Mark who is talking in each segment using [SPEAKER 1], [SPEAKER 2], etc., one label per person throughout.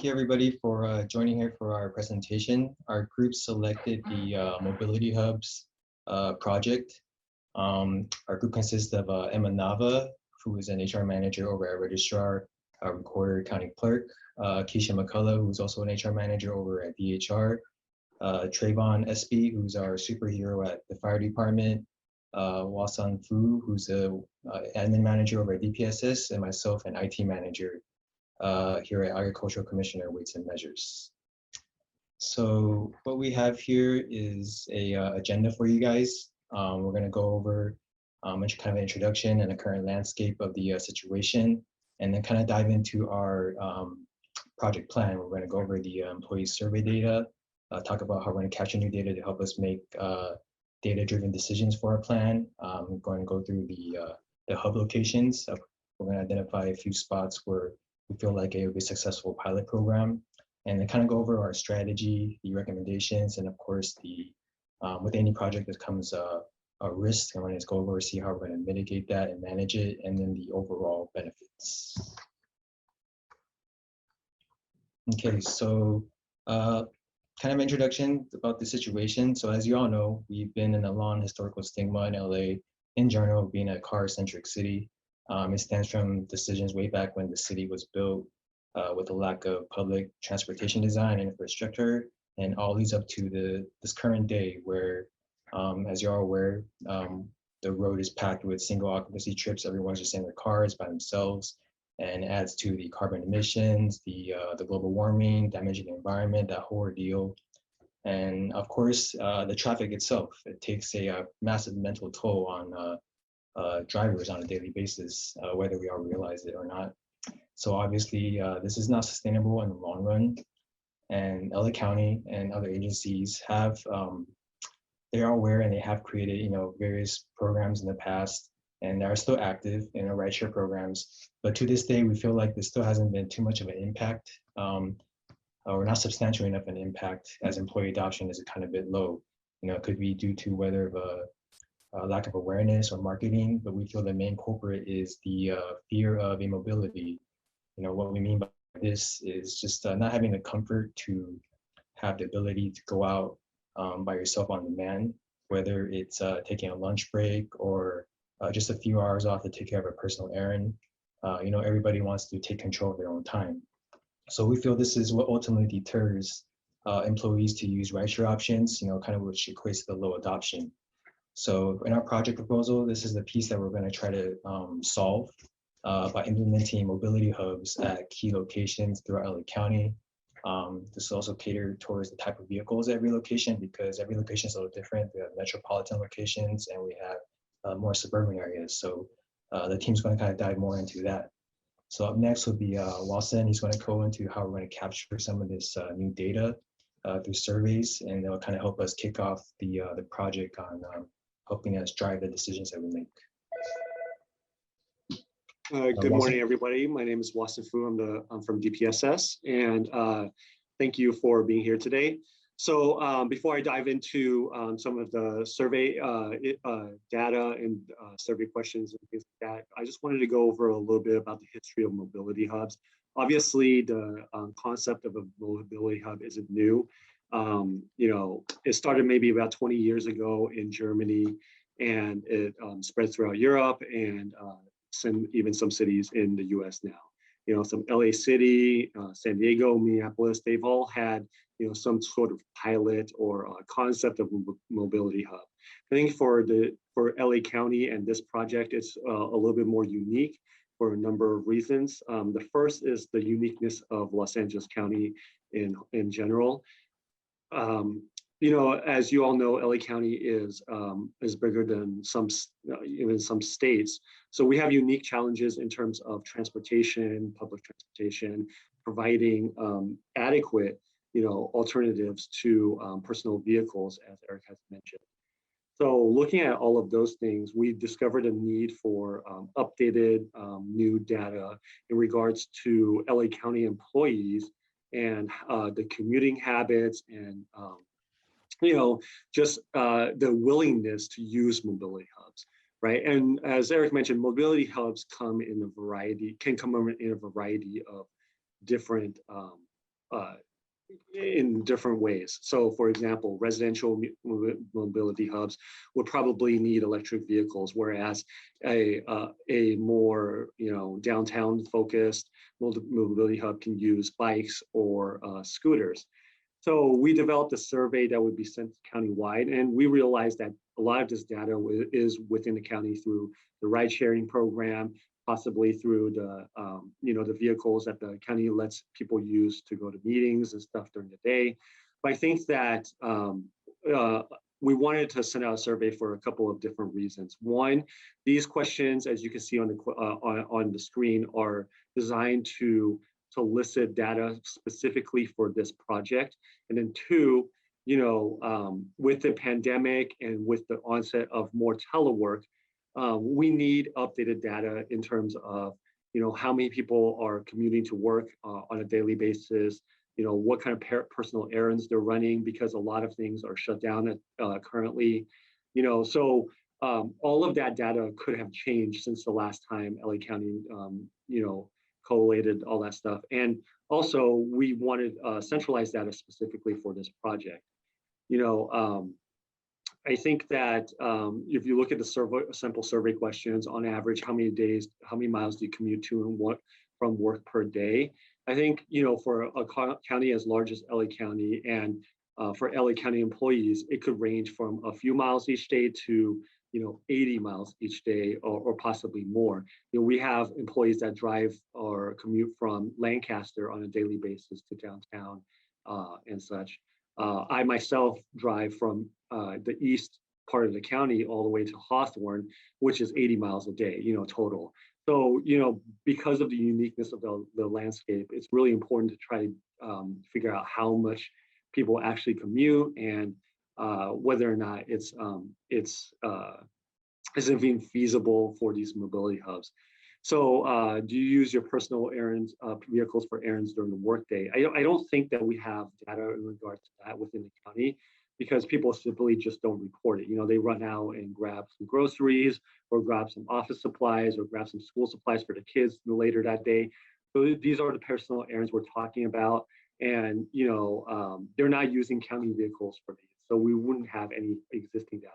[SPEAKER 1] you everybody for joining here for our presentation. Our group selected the Mobility Hubs project. Our group consists of Emma Nava, who is an HR manager over at Registrar, Recorder, County Clerk, Keisha McCullough, who's also an HR manager over at DHR, Trayvon Espy, who's our superhero at the fire department, Wasan Fu, who's a admin manager over at DPSS, and myself, an IT manager here at Agricultural Commissioner Weights and Measures. So what we have here is a agenda for you guys. We're going to go over kind of an introduction and the current landscape of the situation, and then kind of dive into our project plan. We're going to go over the employee survey data, talk about how we're going to capture new data to help us make data-driven decisions for our plan. We're going to go through the hub locations. We're going to identify a few spots where we feel like it would be a successful pilot program, and then kind of go over our strategy, the recommendations, and of course, with any project that comes a risk, and we're going to go over, see how we're going to mitigate that and manage it, and then the overall benefits. Okay, so kind of introduction about the situation. So as you all know, we've been in a long historical stigma in LA in general, being a car-centric city. It stems from decisions way back when the city was built with a lack of public transportation design and infrastructure, and all leads up to this current day where, as you're all aware, the road is packed with single occupancy trips. Everyone's just in their cars by themselves, and it adds to the carbon emissions, the global warming, damaging the environment, that whole ordeal. And of course, the traffic itself, it takes a massive mental toll on drivers on a daily basis, whether we all realize it or not. So obviously, this is not sustainable in the long run. And LA County and other agencies have, they are aware, and they have created, various programs in the past, and they are still active in our rideshare programs. But to this day, we feel like this still hasn't been too much of an impact, or not substantial enough an impact, as employee adoption is kind of a bit low. It could be due to whether of a lack of awareness or marketing, but we feel the main culprit is the fear of immobility. What we mean by this is just not having the comfort to have the ability to go out by yourself on demand, whether it's taking a lunch break or just a few hours off to take care of a personal errand. Everybody wants to take control of their own time. So we feel this is what ultimately deters employees to use rideshare options, kind of which equates to the low adoption. So in our project proposal, this is the piece that we're going to try to solve by implementing mobility hubs at key locations throughout LA County. This will also cater towards the type of vehicles at every location, because every location is a little different. We have metropolitan locations and we have more suburban areas. So the team's going to kind of dive more into that. So up next will be Wasan. He's going to go into how we're going to capture some of this new data through surveys, and they'll kind of help us kick off the project on helping us drive the decisions that we make.
[SPEAKER 2] Good morning, everybody. My name is Wasan Fu. I'm from DPSS, and thank you for being here today. So before I dive into some of the survey data and survey questions and things like that, I just wanted to go over a little bit about the history of mobility hubs. Obviously, the concept of a mobility hub isn't new. It started maybe about 20 years ago in Germany, and it spread throughout Europe and even some cities in the US now. Some LA City, San Diego, Minneapolis, they've all had some sort of pilot or concept of mobility hub. I think for LA County and this project, it's a little bit more unique for a number of reasons. The first is the uniqueness of Los Angeles County in general. As you all know, LA County is bigger than even some states. So we have unique challenges in terms of transportation, public transportation, providing adequate, alternatives to personal vehicles, as Eric has mentioned. So looking at all of those things, we discovered a need for updated new data in regards to LA County employees and the commuting habits and just the willingness to use mobility hubs, right? And as Eric mentioned, mobility hubs can come in a variety of different in different ways. So for example, residential mobility hubs would probably need electric vehicles, whereas a more downtown focused mobility hub can use bikes or scooters. So we developed a survey that would be sent countywide, and we realized that a lot of this data is within the county through the ride sharing program, possibly through the the vehicles that the county lets people use to go to meetings and stuff during the day. But I think that we wanted to send out a survey for a couple of different reasons. One, these questions, as you can see on the screen, are designed to solicit data specifically for this project. And then two, with the pandemic and with the onset of more telework, we need updated data in terms of, how many people are commuting to work on a daily basis, what kind of personal errands they're running, because a lot of things are shut down currently, so all of that data could have changed since the last time LA County, collated all that stuff. And also we wanted centralized data specifically for this project. I think that if you look at the simple survey questions, on average, how many miles do you commute to and what from work per day? I think, for a county as large as LA County and for LA County employees, it could range from a few miles each day to 80 miles each day or possibly more. We have employees that drive or commute from Lancaster on a daily basis to downtown and such. I myself drive from the east part of the county all the way to Hawthorne, which is 80 miles a day, total. So, because of the uniqueness of the landscape, it's really important to try to figure out how much people actually commute and whether or not it's even feasible for these mobility hubs. So do you use your personal errands vehicles for errands during the workday? I don't think that we have data in regards to that within the county, because people simply just don't report it. They run out and grab some groceries or grab some office supplies or grab some school supplies for the kids later that day. So these are the personal errands we're talking about. And, they're not using county vehicles for these. So we wouldn't have any existing data.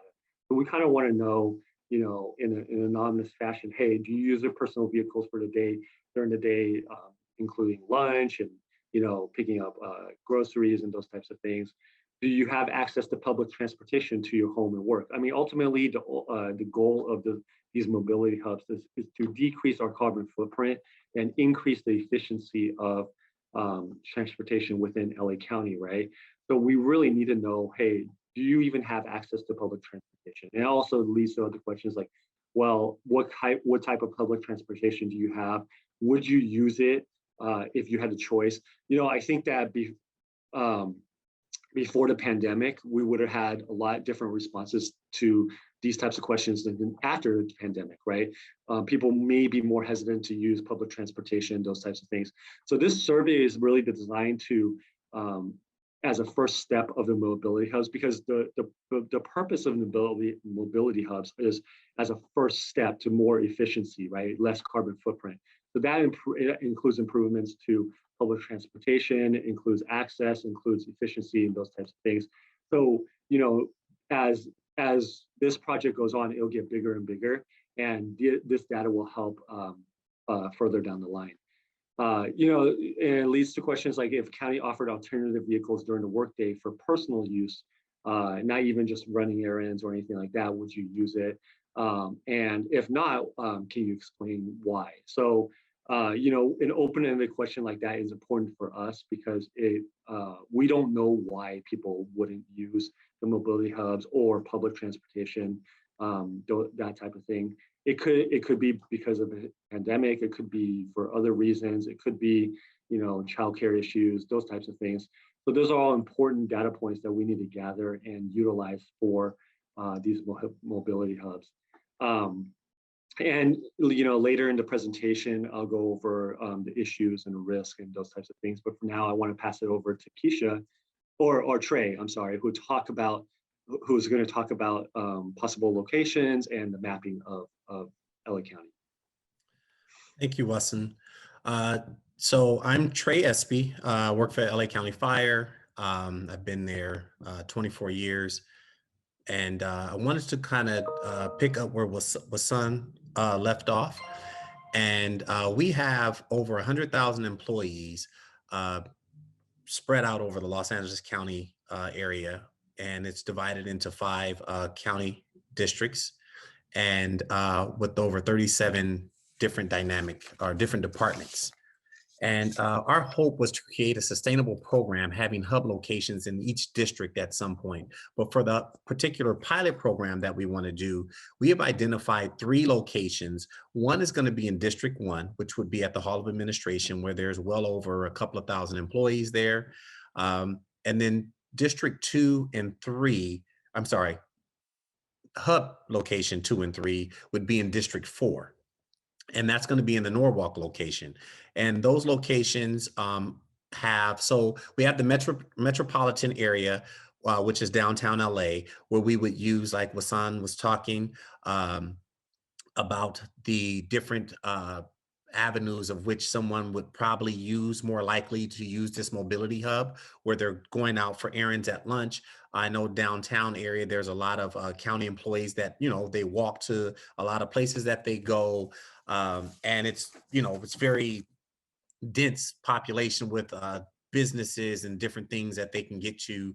[SPEAKER 2] But we kind of want to know, in an anonymous fashion, hey, do you use your personal vehicles for the day, during the day, including lunch and, picking up groceries and those types of things? Do you have access to public transportation to your home and work? I mean, ultimately, the goal of these mobility hubs is to decrease our carbon footprint and increase the efficiency of transportation within LA County, right? So we really need to know, hey, do you even have access to public transportation? And it also leads to other questions like, well, what type of public transportation do you have? Would you use it if you had a choice? I think that before the pandemic, we would have had a lot different responses to these types of questions than after the pandemic, right? People may be more hesitant to use public transportation, those types of things. So this survey is really designed to, as a first step of the mobility hubs, because the purpose of mobility hubs is as a first step to more efficiency, right? Less carbon footprint. So that includes improvements to public transportation, includes access, includes efficiency, and those types of things. So, as this project goes on, it'll get bigger and bigger, and this data will help further down the line. And it leads to questions like, if county offered alternative vehicles during the workday for personal use, not even just running errands or anything like that, would you use it? And if not, can you explain why? So, an open-ended question like that is important for us, because we don't know why people wouldn't use the mobility hubs or public transportation, that type of thing. It could be because of the pandemic. It could be for other reasons. It could be, childcare issues, those types of things. So those are all important data points that we need to gather and utilize for these mobility hubs. And later in the presentation, I'll go over the issues and risk and those types of things. But for now, I want to pass it over to Keisha, or Trey, I'm sorry, who's going to talk about possible locations and the mapping of LA County.
[SPEAKER 3] Thank you, Wesson. So I'm Trey Espy, work for LA County Fire. I've been there 24 years, and I wanted to kind of pick up where Wasan left off. And we have over 100,000 employees uh, spread out over the Los Angeles County area, and it's divided into five county districts, and with over 37 different dynamic or different departments. And our hope was to create a sustainable program having hub locations in each district at some point. But for the particular pilot program that we want to do, we have identified 3 locations. One is going to be in District 1, which would be at the Hall of Administration, where there's well over a couple of thousand employees there. And then District 2 and 3, I'm sorry, hub location 2 and 3 would be in District 4, and that's going to be in the Norwalk location. And those locations so we have the metropolitan area, which is downtown LA, where we would use, like Wasan was talking about, the different avenues of which someone would probably use, more likely to use this mobility hub, where they're going out for errands at lunch. I know downtown area, there's a lot of county employees that, they walk to a lot of places that they go. And it's very dense population with businesses and different things that they can get to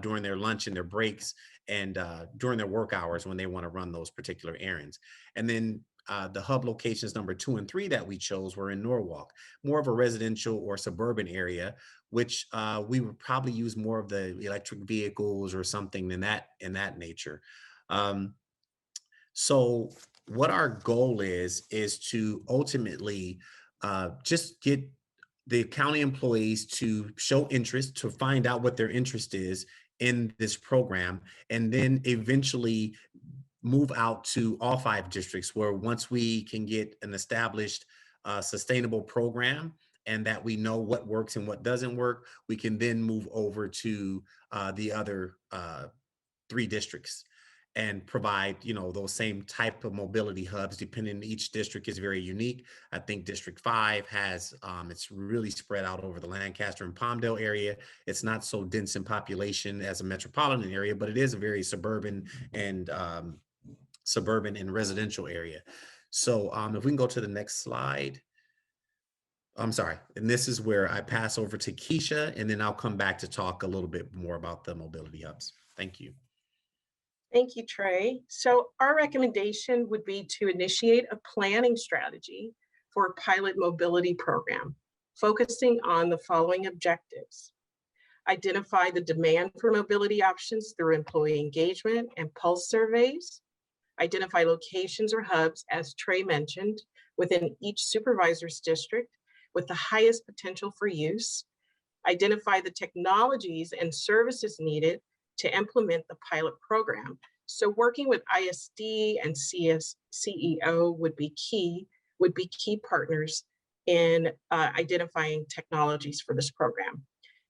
[SPEAKER 3] during their lunch and their breaks, and during their work hours when they want to run those particular errands. And then the hub locations number 2 and 3 that we chose were in Norwalk, more of a residential or suburban area, which we would probably use more of the electric vehicles or something in that nature. So what our goal is to ultimately just get the county employees to show interest, to find out what their interest is in this program, and then eventually move out to all 5 districts, where once we can get an established sustainable program, and that we know what works and what doesn't work, we can then move over to the other 3 districts and provide, those same type of mobility hubs. Depending, each district is very unique. I think District 5 has, it's really spread out over the Lancaster and Palmdale area. It's not so dense in population as a metropolitan area, but it is a very suburban and residential area. So if we can go to the next slide. I'm sorry. And this is where I pass over to Keisha, and then I'll come back to talk a little bit more about the mobility hubs. Thank you.
[SPEAKER 4] Thank you, Trey. So our recommendation would be to initiate a planning strategy for a pilot mobility program, focusing on the following objectives. Identify the demand for mobility options through employee engagement and pulse surveys. Identify locations or hubs, as Trey mentioned, within each supervisor's district with the highest potential for use. Identify the technologies and services needed to implement the pilot program. So working with ISD and CEO would be key partners in identifying technologies for this program.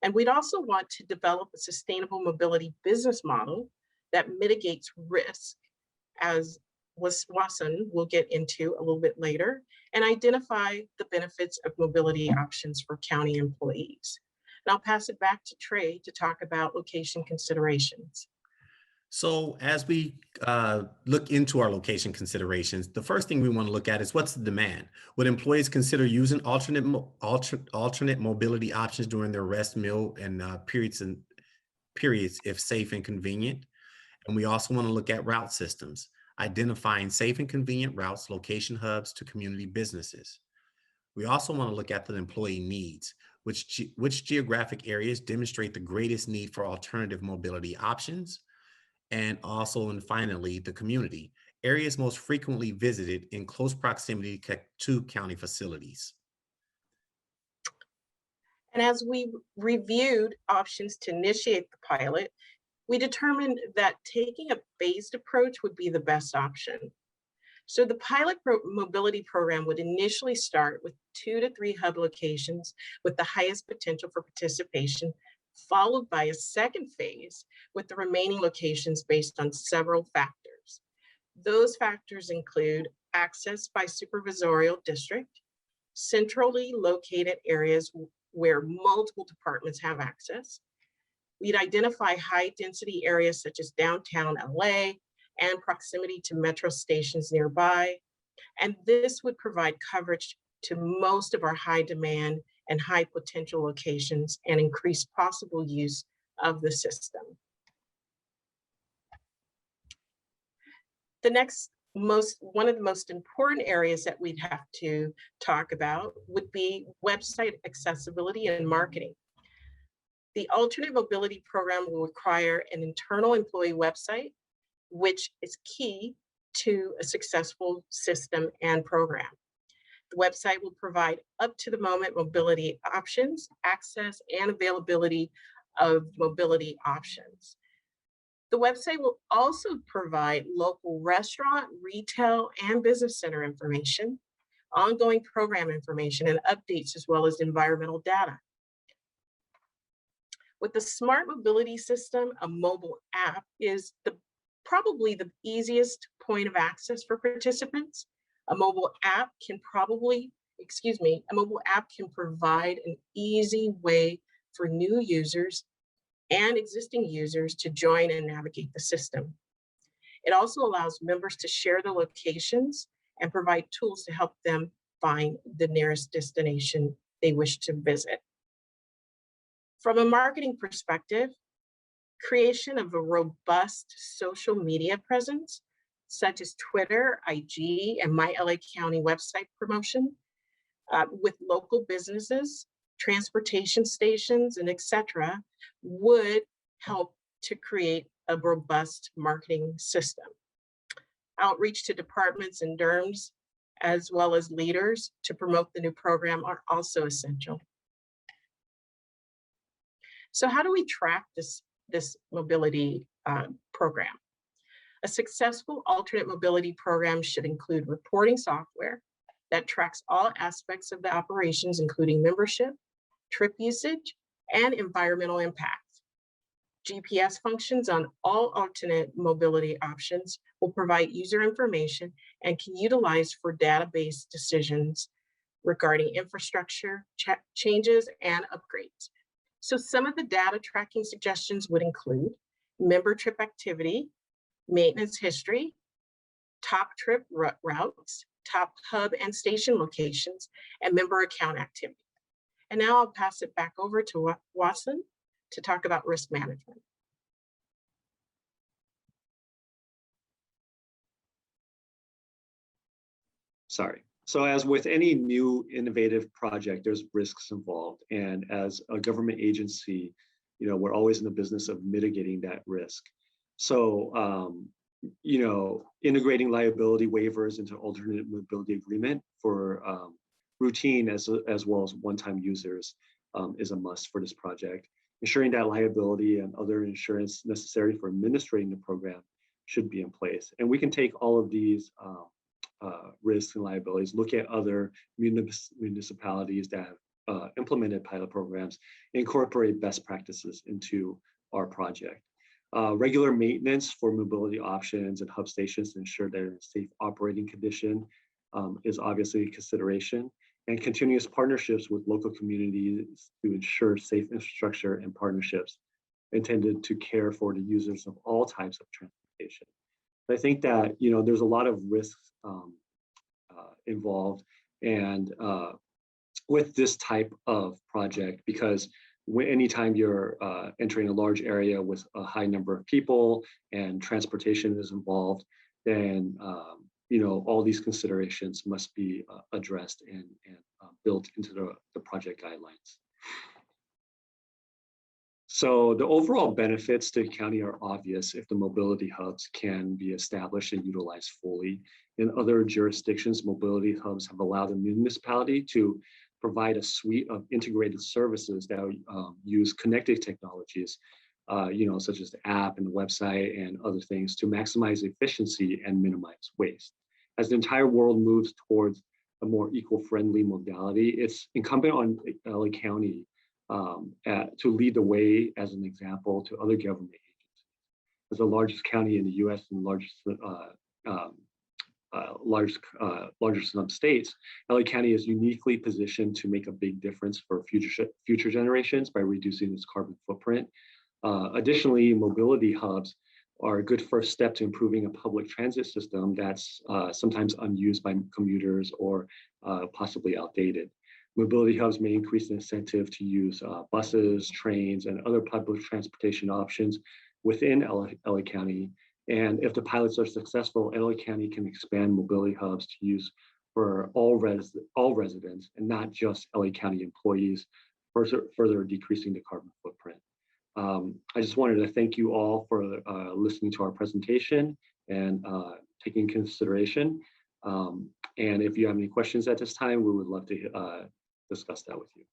[SPEAKER 4] And we'd also want to develop a sustainable mobility business model that mitigates risk, as Wasan will get into a little bit later, and identify the benefits of mobility options for county employees. And I'll pass it back to Trey to talk about location considerations.
[SPEAKER 3] So as we look into our location considerations, the first thing we want to look at is, what's the demand? Would employees consider using alternate mobility options during their rest, meal, and periods if safe and convenient? And we also want to look at route systems, identifying safe and convenient routes, location hubs to community businesses. We also want to look at the employee needs, which geographic areas demonstrate the greatest need for alternative mobility options, and also, and finally, the community, areas most frequently visited in close proximity to county facilities.
[SPEAKER 4] And as we reviewed options to initiate the pilot, we determined that taking a phased approach would be the best option. So the pilot mobility program would initially start with 2 to 3 hub locations with the highest potential for participation, followed by a second phase with the remaining locations based on several factors. Those factors include access by supervisorial district, centrally located areas where multiple departments have access. We'd identify high density areas such as downtown LA and proximity to metro stations nearby. And this would provide coverage to most of our high demand and high potential locations and increase possible use of the system. The next one of the most important areas that we'd have to talk about would be website accessibility and marketing. The alternate mobility program will require an internal employee website, which is key to a successful system and program. The website will provide up-to-the-moment mobility options, access, and availability of mobility options. The website will also provide local restaurant, retail, and business center information, ongoing program information, and updates, as well as environmental data. With the smart mobility system, a mobile app is probably the easiest point of access for participants. A mobile app can provide an easy way for new users and existing users to join and navigate the system. It also allows members to share the locations and provide tools to help them find the nearest destination they wish to visit. From a marketing perspective, creation of a robust social media presence, such as Twitter, IG, and My LA County website promotion with local businesses, transportation stations, and etc., would help to create a robust marketing system. Outreach to departments and DERMs, as well as leaders to promote the new program, are also essential. So how do we track this mobility program? A successful alternate mobility program should include reporting software that tracks all aspects of the operations, including membership, trip usage, and environmental impact. GPS functions on all alternate mobility options will provide user information and can utilize for database decisions regarding infrastructure changes and upgrades. So some of the data tracking suggestions would include member trip activity, maintenance history, top trip routes, top hub and station locations, and member account activity. And now I'll pass it back over to Watson to talk about risk management.
[SPEAKER 2] Sorry. So as with any new innovative project, there's risks involved. And as a government agency, we're always in the business of mitigating that risk. So, integrating liability waivers into alternate mobility agreement for routine as well as one-time users is a must for this project. Ensuring that liability and other insurance necessary for administrating the program should be in place. And we can take all of these risks and liabilities, look at other municipalities that have implemented pilot programs, incorporate best practices into our project. Regular maintenance for mobility options and hub stations to ensure they're in a safe operating condition is obviously a consideration, and continuous partnerships with local communities to ensure safe infrastructure and partnerships intended to care for the users of all types of transportation. I think that there's a lot of risks involved, and with this type of project, because anytime you're entering a large area with a high number of people and transportation is involved, then all these considerations must be addressed and built into the project guidelines. So the overall benefits to the county are obvious if the mobility hubs can be established and utilized fully. In other jurisdictions, mobility hubs have allowed the municipality to provide a suite of integrated services that use connected technologies, such as the app and the website and other things, to maximize efficiency and minimize waste. As the entire world moves towards a more eco-friendly modality, it's incumbent on LA County to lead the way as an example to other government agencies. As the largest county in the U.S. and largest largest enough states, LA County is uniquely positioned to make a big difference for future generations by reducing its carbon footprint. Additionally, mobility hubs are a good first step to improving a public transit system that's sometimes unused by commuters or possibly outdated. Mobility hubs may increase the incentive to use buses, trains, and other public transportation options within LA County. And if the pilots are successful, LA County can expand mobility hubs to use for all residents and not just LA County employees, further decreasing the carbon footprint. I just wanted to thank you all for listening to our presentation and taking consideration. And if you have any questions at this time, we would love to discuss that with you.